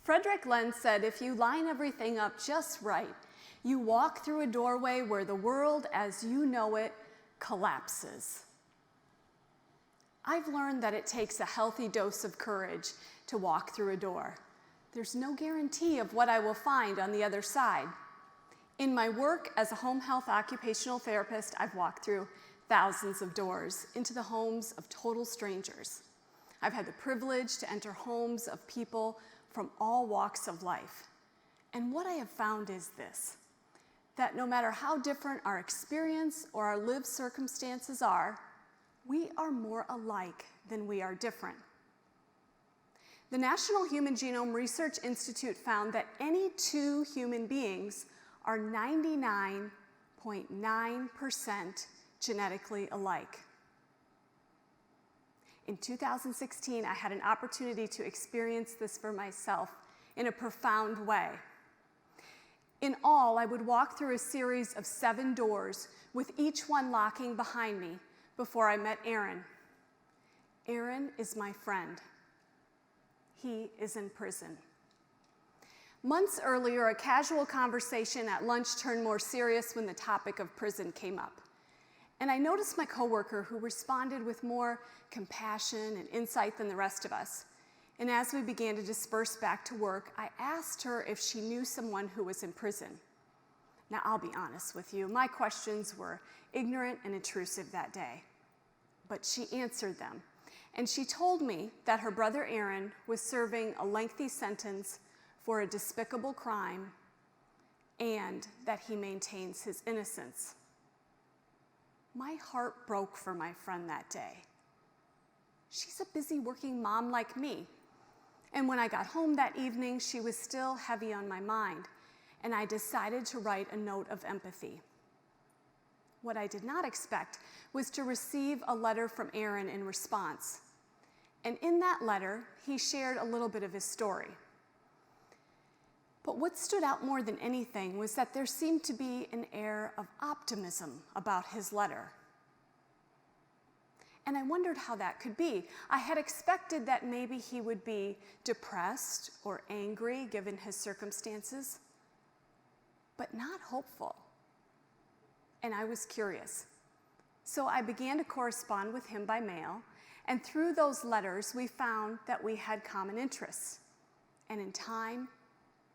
Frederick Lenz said, if you line everything up just right, you walk through a doorway where the world as you know it collapses. I've learned that it takes a healthy dose of courage to walk through a door. There's no guarantee of what I will find on the other side. In my work as a home health occupational therapist, I've walked through thousands of doors into the homes of total strangers. I've had the privilege to enter homes of people from all walks of life. And what I have found is this, that no matter how different our experience or our lived circumstances are, we are more alike than we are different. The National Human Genome Research Institute found that any two human beings are 99.9% genetically alike. In 2016, I had an opportunity to experience this for myself in a profound way. In all, I would walk through a series of 7 doors, with each one locking behind me before I met Aaron. Aaron is my friend. He is in prison. Months earlier, a casual conversation at lunch turned more serious when the topic of prison came up. And I noticed my coworker, who responded with more compassion and insight than the rest of us. And as we began to disperse back to work, I asked her if she knew someone who was in prison. Now, I'll be honest with you, my questions were ignorant and intrusive that day. But she answered them. And she told me that her brother Aaron was serving a lengthy sentence for a despicable crime and that he maintains his innocence. My heart broke for my friend that day. She's a busy working mom like me. And when I got home that evening, she was still heavy on my mind, and I decided to write a note of empathy. What I did not expect was to receive a letter from Aaron in response. And in that letter, he shared a little bit of his story. But what stood out more than anything was that there seemed to be an air of optimism about his letter. And I wondered how that could be. I had expected that maybe he would be depressed or angry given his circumstances, but not hopeful. And I was curious. So I began to correspond with him by mail, and through those letters, we found that we had common interests. And in time,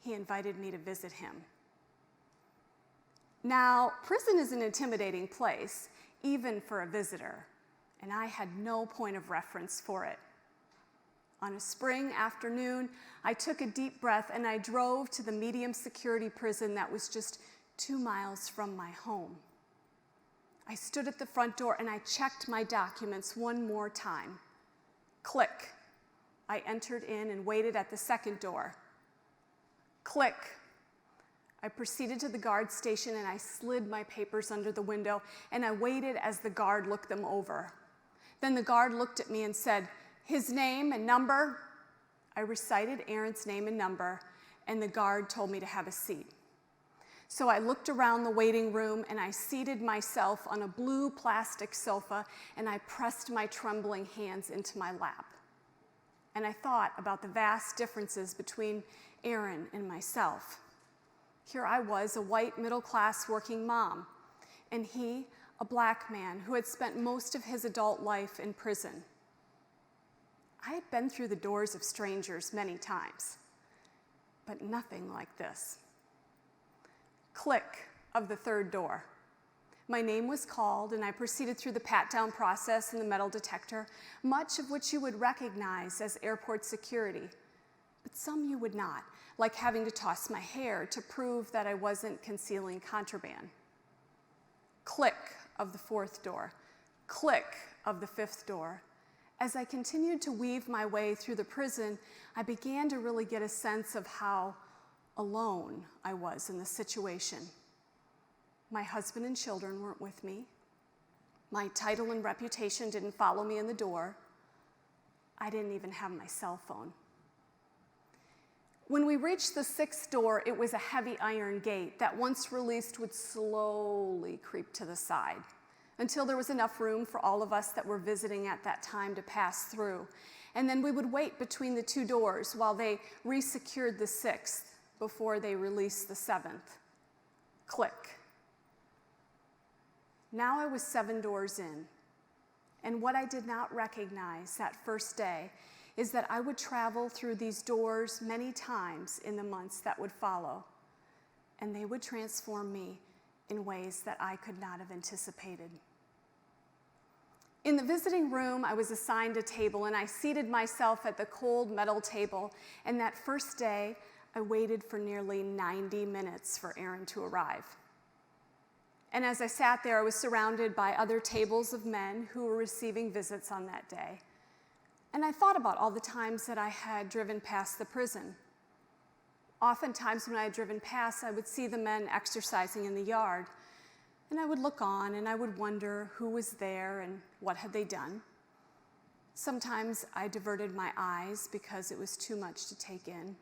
he invited me to visit him. Now, prison is an intimidating place, even for a visitor, and I had no point of reference for it. On a spring afternoon, I took a deep breath and I drove to the medium security prison that was just 2 miles from my home. I stood at the front door and I checked my documents one more time. Click. I entered in and waited at the second door. Click. I proceeded to the guard station and I slid my papers under the window and I waited as the guard looked them over. Then the guard looked at me and said, "His name and number?" I recited Aaron's name and number, and the guard told me to have a seat. So I looked around the waiting room and I seated myself on a blue plastic sofa and I pressed my trembling hands into my lap. And I thought about the vast differences between Aaron and myself. Here I was, a white middle-class working mom, and he, a black man who had spent most of his adult life in prison. I had been through the doors of strangers many times, but nothing like this. Click of the third door. My name was called, and I proceeded through the pat-down process and the metal detector, much of which you would recognize as airport security, but some you would not, like having to toss my hair to prove that I wasn't concealing contraband. Click of the fourth door. Click of the fifth door. As I continued to weave my way through the prison, I began to really get a sense of how alone I was in the situation. My husband and children weren't with me. My title and reputation didn't follow me in the door. I didn't even have my cell phone. When we reached the sixth door, it was a heavy iron gate that, once released, would slowly creep to the side until there was enough room for all of us that were visiting at that time to pass through. And then we would wait between the two doors while they resecured the 6th before they released the 7th. Click. Now I was 7 doors in, and what I did not recognize that first day is that I would travel through these doors many times in the months that would follow, and they would transform me in ways that I could not have anticipated. In the visiting room, I was assigned a table, and I seated myself at the cold metal table, and that first day, I waited for nearly 90 minutes for Aaron to arrive. And as I sat there, I was surrounded by other tables of men who were receiving visits on that day. And I thought about all the times that I had driven past the prison. Oftentimes when I had driven past, I would see the men exercising in the yard. And I would look on and I would wonder who was there and what had they done. Sometimes I diverted my eyes because it was too much to take in.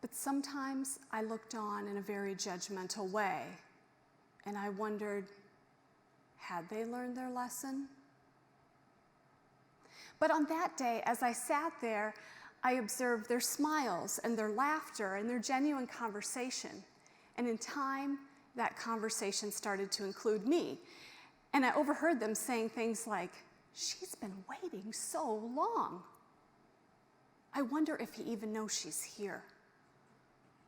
But sometimes I looked on in a very judgmental way, and I wondered, had they learned their lesson? But on that day, as I sat there, I observed their smiles and their laughter and their genuine conversation. And in time, that conversation started to include me. And I overheard them saying things like, "She's been waiting so long. I wonder if he even knows she's here.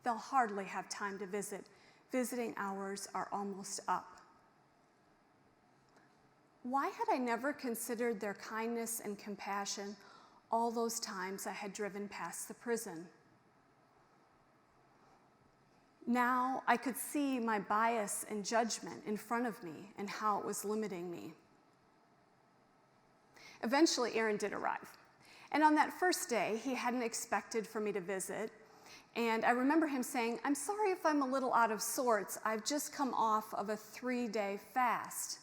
They'll hardly have time to visit. Visiting hours are almost up." Why had I never considered their kindness and compassion all those times I had driven past the prison? Now I could see my bias and judgment in front of me and how it was limiting me. Eventually, Aaron did arrive. And on that first day, he hadn't expected for me to visit. And I remember him saying, "I'm sorry if I'm a little out of sorts. I've just come off of a 3-day fast."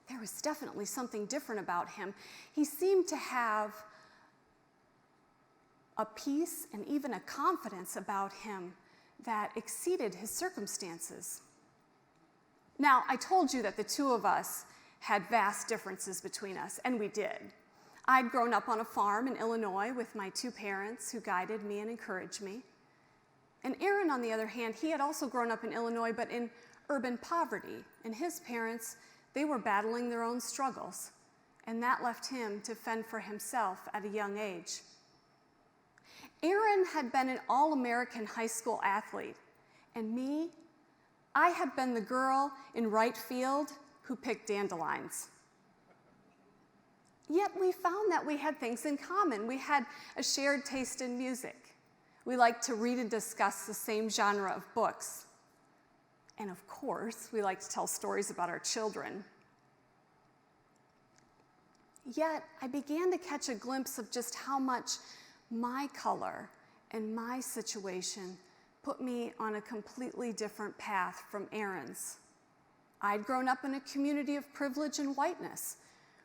There was definitely something different about him. He seemed to have a peace and even a confidence about him that exceeded his circumstances. Now, I told you that the two of us had vast differences between us, and we did. I'd grown up on a farm in Illinois with my two parents who guided me and encouraged me. And Aaron, on the other hand, he had also grown up in Illinois, but in urban poverty. And his parents, they were battling their own struggles, and that left him to fend for himself at a young age. Aaron had been an all-American high school athlete, and me, I had been the girl in right field who picked dandelions. Yet we found that we had things in common. We had a shared taste in music. We liked to read and discuss the same genre of books. And of course, we liked to tell stories about our children. Yet I began to catch a glimpse of just how much my color and my situation put me on a completely different path from Aaron's. I'd grown up in a community of privilege and whiteness.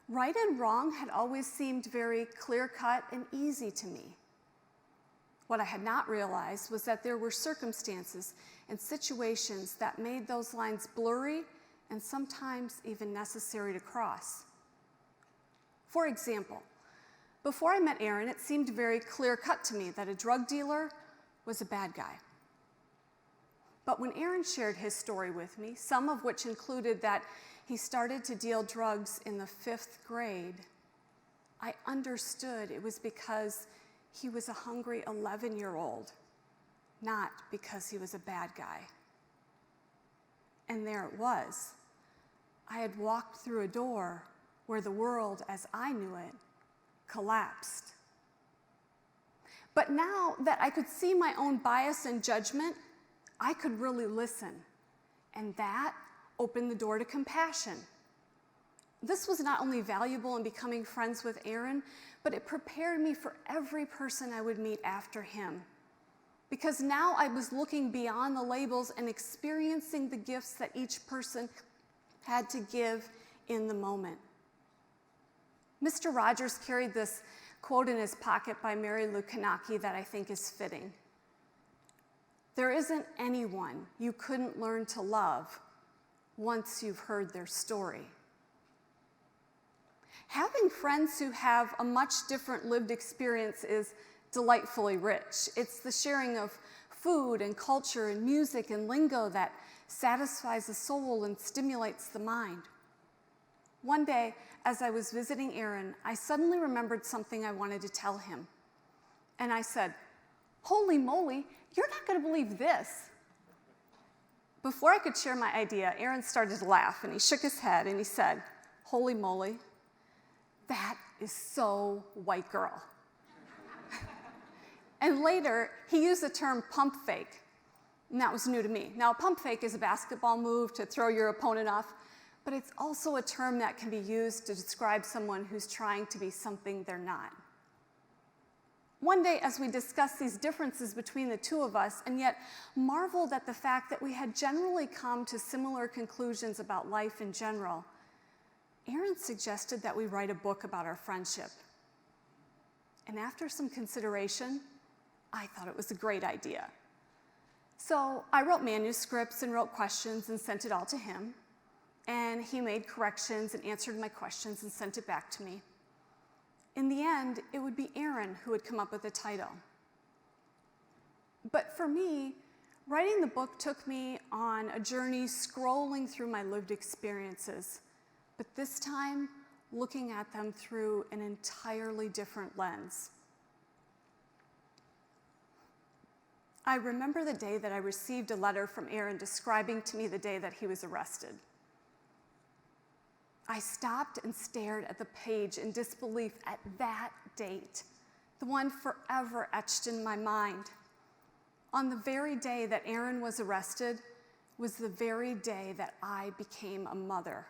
Right and wrong had always seemed very clear-cut and easy to me. What I had not realized was that there were circumstances and situations that made those lines blurry and sometimes even necessary to cross. For example, before I met Aaron, it seemed very clear-cut to me that a drug dealer was a bad guy. But when Aaron shared his story with me, some of which included that he started to deal drugs in the 5th grade, I understood it was because he was a hungry 11-year-old, not because he was a bad guy. And there it was. I had walked through a door where the world as I knew it collapsed. But now that I could see my own bias and judgment, I could really listen. And that opened the door to compassion. This was not only valuable in becoming friends with Aaron, but it prepared me for every person I would meet after him. Because now I was looking beyond the labels and experiencing the gifts that each person had to give in the moment. Mr. Rogers carried this quote in his pocket by Mary Lou Kanaki that I think is fitting. "There isn't anyone you couldn't learn to love once you've heard their story." Having friends who have a much different lived experience is delightfully rich. It's the sharing of food and culture and music and lingo that satisfies the soul and stimulates the mind. One day, as I was visiting Aaron, I suddenly remembered something I wanted to tell him. And I said, "Holy moly, you're not going to believe this." Before I could share my idea, Aaron started to laugh, and he shook his head, and he said, "Holy moly, that is so white girl." And later, he used the term pump fake, and that was new to me. Now, a pump fake is a basketball move to throw your opponent off, but it's also a term that can be used to describe someone who's trying to be something they're not. One day, as we discussed these differences between the two of us, and yet marveled at the fact that we had generally come to similar conclusions about life in general, Aaron suggested that we write a book about our friendship. And after some consideration, I thought it was a great idea. So I wrote manuscripts and wrote questions and sent it all to him. And he made corrections and answered my questions and sent it back to me. In the end, it would be Aaron who would come up with the title. But for me, writing the book took me on a journey scrolling through my lived experiences, but this time looking at them through an entirely different lens. I remember the day that I received a letter from Aaron describing to me the day that he was arrested. I stopped and stared at the page in disbelief at that date, the one forever etched in my mind. On the very day that Aaron was arrested was the very day that I became a mother.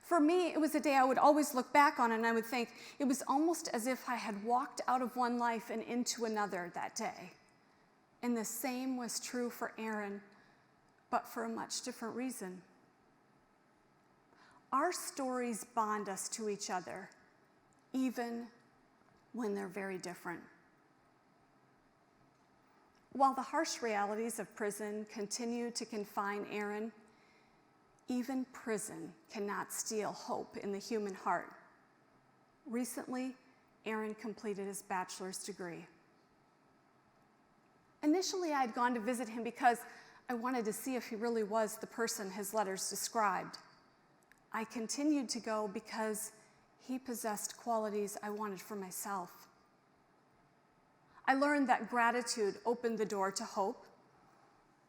For me, it was a day I would always look back on, and I would think it was almost as if I had walked out of one life and into another that day. And the same was true for Aaron, but for a much different reason. Our stories bond us to each other, even when they're very different. While the harsh realities of prison continue to confine Aaron, even prison cannot steal hope in the human heart. Recently, Aaron completed his bachelor's degree. Initially, I had gone to visit him because I wanted to see if he really was the person his letters described. I continued to go because he possessed qualities I wanted for myself. I learned that gratitude opened the door to hope.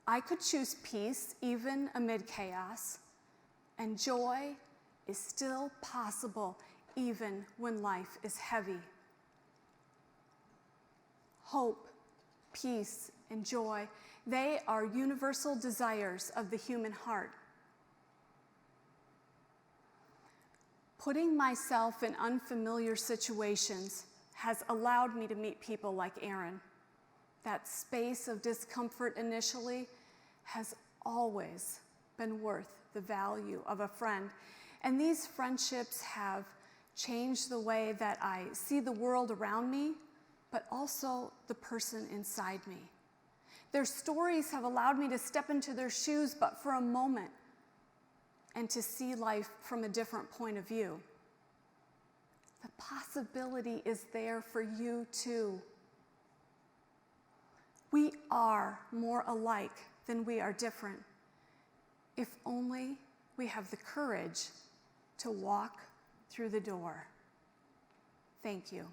I could choose peace even amid chaos, and joy is still possible even when life is heavy. Hope, peace, and joy, they are universal desires of the human heart. Putting myself in unfamiliar situations has allowed me to meet people like Aaron. That space of discomfort initially has always been worth the value of a friend. And these friendships have changed the way that I see the world around me, but also the person inside me. Their stories have allowed me to step into their shoes, but for a moment, and to see life from a different point of view. The possibility is there for you too. We are more alike than we are different, if only we have the courage to walk through the door. Thank you.